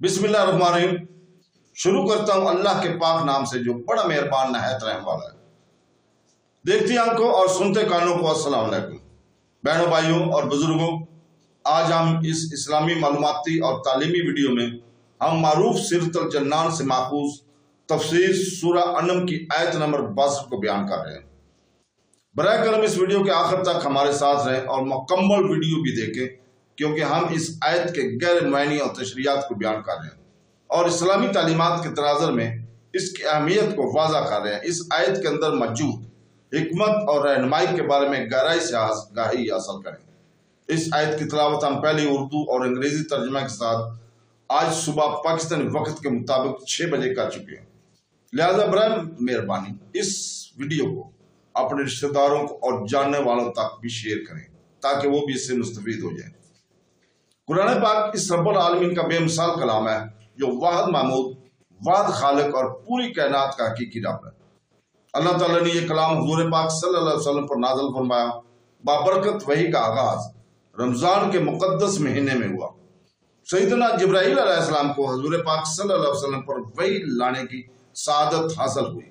بسم اللہ الرحمن الرحیم۔ شروع کرتا ہوں اللہ کے پاک نام سے جو بڑا مہربان نہایت رحم والا ہے۔ دیکھتی آنکھوں اور سنتے کانوں کو السلام علیکم۔ بہنوں بھائیوں اور بزرگوں، آج ہم اس اسلامی معلوماتی اور تعلیمی ویڈیو میں ہم معروف سیرت الجنان سے ماخوذ تفسیر سورہ انعام کی آیت نمبر 62 کو بیان کر رہے ہیں۔ براہ کرم اس ویڈیو کے آخر تک ہمارے ساتھ رہیں اور مکمل ویڈیو بھی دیکھیں، کیونکہ ہم اس آیت کے غیر معنی اور تشریحات کو بیان کر رہے ہیں اور اسلامی تعلیمات کے تناظر میں اس کی اہمیت کو واضح کر رہے ہیں۔ اس آیت کے اندر موجود حکمت اور رہنمائی کے بارے میں گہرائی سے آگاہی حاصل کریں۔ اس آیت کی تلاوت ہم پہلے اردو اور انگریزی ترجمہ کے ساتھ آج صبح پاکستانی وقت کے مطابق 6 بجے کر چکے ہیں، لہذا برائے مہربانی اس ویڈیو کو اپنے رشتہ داروں کو اور جاننے والوں تک بھی شیئر کریں تاکہ وہ بھی اس سے مستفید ہو جائیں۔ قرآن پاک اس رب العالمین کا بے مثال کلام ہے جو واحد معبود، واحد خالق اور پوری کائنات کا حقیقی رب ہے۔ اللہ تعالیٰ نے یہ کلام حضور پاک صلی اللہ علیہ وسلم پر نازل فرمایا۔ بابرکت وحی کا آغاز رمضان کے مقدس مہینے میں ہوا۔ سیدنا جبرائیل علیہ السلام کو حضور پاک صلی اللہ علیہ وسلم پر وحی لانے کی سعادت حاصل ہوئی۔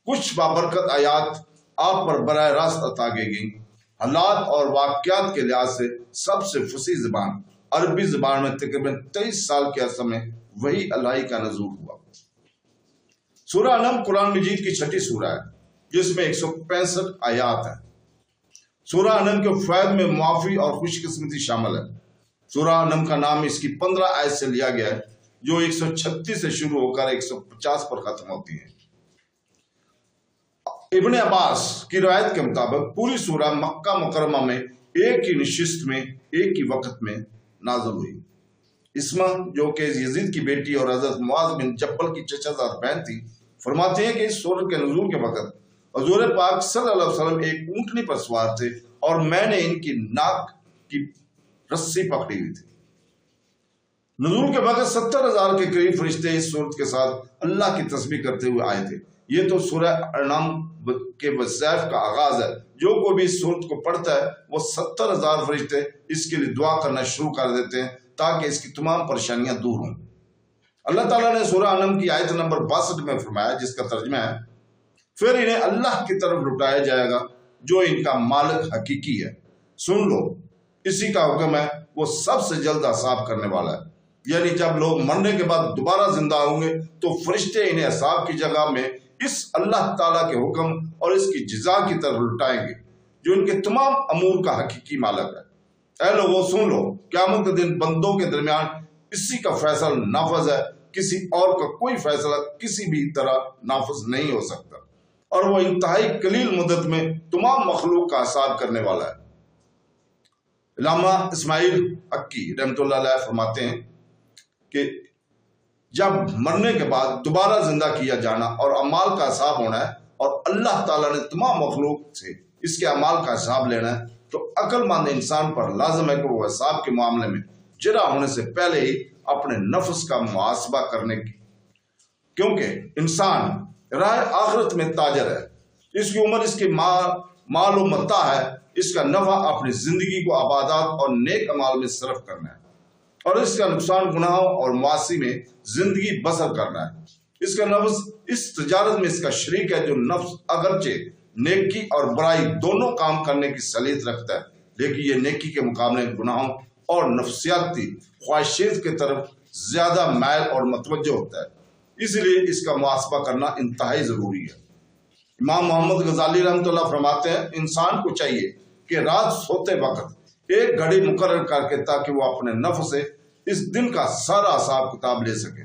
کچھ بابرکت آیات آپ پر براہ راست عطا کی گئیں۔ حالات اور واقعات کے لحاظ سے سب سے فصیح زبان عربی زبان میں تقریباً 23 سال کے عرصے میں وحی الہی کا نزول ہوا۔ سورہ انعام قرآن مجید کی 6ٹھی سورہ ہے جس میں 165 آیات ہیں۔ سورہ انعام کے فوائد میں معافی اور خوش قسمتی شامل ہے۔ سورہ انعام کا نام اس کی 15 آیت سے لیا گیا ہے جو 136 سے شروع ہو کر 150 پر ختم ہوتی ہے۔ ابن عباس کی روایت کے مطابق پوری سورہ مکہ مکرمہ میں ایک ہی نشست میں ایک ہی وقت میں نازل ہوئی۔ اسما جو کہ یزید کی بیٹی اور حضرت معاذ بن جبل کی چچا زاد بہن تھی، فرماتے ہیں کہ اس سورہ کے نزول کے وقت حضور پاک صلی اللہ علیہ وسلم ایک اونٹنی پر سوار تھے اور میں نے ان کی ناک کی رسی پکڑی ہوئی تھی۔ نزول کے وقت 70,000 کے قریب فرشتے اس سورت کے ساتھ اللہ کی تسبیح کرتے ہوئے آئے تھے۔ یہ تو سورہ انعام کے وظائف کا آغاز ہے۔ جو کوئی بھی اس سورت کو پڑھتا ہے وہ 70,000 فرشتے اس کے لیے دعا کرنا شروع کر دیتے ہیں تاکہ اس کی تمام پریشانیاں دور ہوں۔ اللہ تعالیٰ نے سورہ انعام کی آیت نمبر 62 میں فرمایا، جس کا ترجمہ ہے، پھر انہیں اللہ کی طرف لوٹایا جائے گا جو ان کا مالک حقیقی ہے۔ سن لو، اسی کا حکم ہے، وہ سب سے جلد حساب کرنے والا ہے۔ یعنی جب لوگ مرنے کے بعد دوبارہ زندہ ہوں گے تو فرشتے انہیں حساب کی جگہ میں اس اللہ تعالیٰ کے حکم اور اس کی جزا کی طرف لٹائیں گے جو ان کے تمام امور کا حقیقی مالک ہے۔ اے لوگوں سن لو، قیامت کے دن بندوں کے درمیان اسی کا فیصلہ نافذ ہے، کسی اور کا کوئی فیصلہ کسی بھی طرح نافذ نہیں ہو سکتا، اور وہ انتہائی قلیل مدت میں تمام مخلوق کا حساب کرنے والا ہے۔ علامہ اسماعیل حقی رحمۃ اللہ علیہ فرماتے ہیں کہ جب مرنے کے بعد دوبارہ زندہ کیا جانا اور اعمال کا حساب ہونا ہے اور اللہ تعالیٰ نے تمام مخلوق سے اس کے اعمال کا حساب لینا ہے تو عقل مند انسان پر لازم ہے کہ وہ حساب کے معاملے میں جرا ہونے سے پہلے ہی اپنے نفس کا محاسبہ کرنے کی، کیونکہ انسان راہ آخرت میں تاجر ہے۔ اس کی عمر اس کی مال و متاع ہے۔ اس کا نفع اپنی زندگی کو عبادات اور نیک اعمال میں صرف کرنا ہے اور اس کا نقصان گناہوں اور معاصی میں زندگی بسر کرنا ہے۔ اس کا نفس اس تجارت میں اس کا شریک ہے۔ جو نفس اگرچہ نیکی اور برائی دونوں کام کرنے کی صلاحیت رکھتا ہے، لیکن یہ نیکی کے مقابلے گناہوں اور نفسیاتی خواہشات کی طرف زیادہ مائل اور متوجہ ہوتا ہے، اس لیے اس کا محاسبہ کرنا انتہائی ضروری ہے۔ امام محمد غزالی رحمۃ اللہ فرماتے ہیں، انسان کو چاہیے کہ رات سوتے وقت ایک گھڑی مقرر کر کے تاکہ وہ اپنے نفس سے اس دن کا سارا حساب کتاب لے سکے۔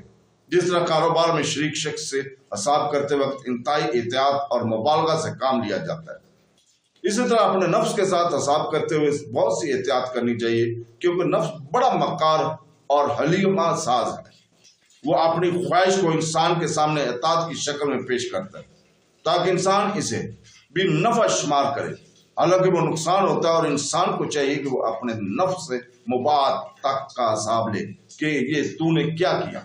جس طرح کاروبار میں شریک شخص سے حساب کرتے وقت انتہائی احتیاط اور مبالغہ سے کام لیا جاتا ہے، اسی طرح اپنے نفس کے ساتھ حساب کرتے ہوئے بہت سی احتیاط کرنی چاہیے، کیونکہ نفس بڑا مکار اور حلیمہ ساز ہے۔ وہ اپنی خواہش کو انسان کے سامنے اطاعت کی شکل میں پیش کرتا ہے تاکہ انسان اسے بھی نفع شمار کرے، حالانکہ وہ نقصان ہوتا ہے، اور انسان کو چاہیے کہ وہ اپنے نفس سے مباد تک کا حساب لے کہ یہ تو نے کیا کیا،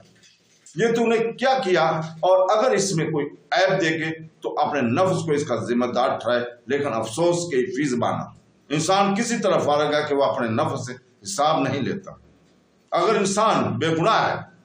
یہ تو نے کیا کیا، اور اگر اس میں کوئی عیب دیکھے تو اپنے نفس کو اس کا ذمہ دار ٹھہرائے۔ لیکن افسوس کہ فی زبانہ انسان کسی طرح فارغ ہے کہ وہ اپنے نفس سے حساب نہیں لیتا۔ اگر انسان بے گناہ ہے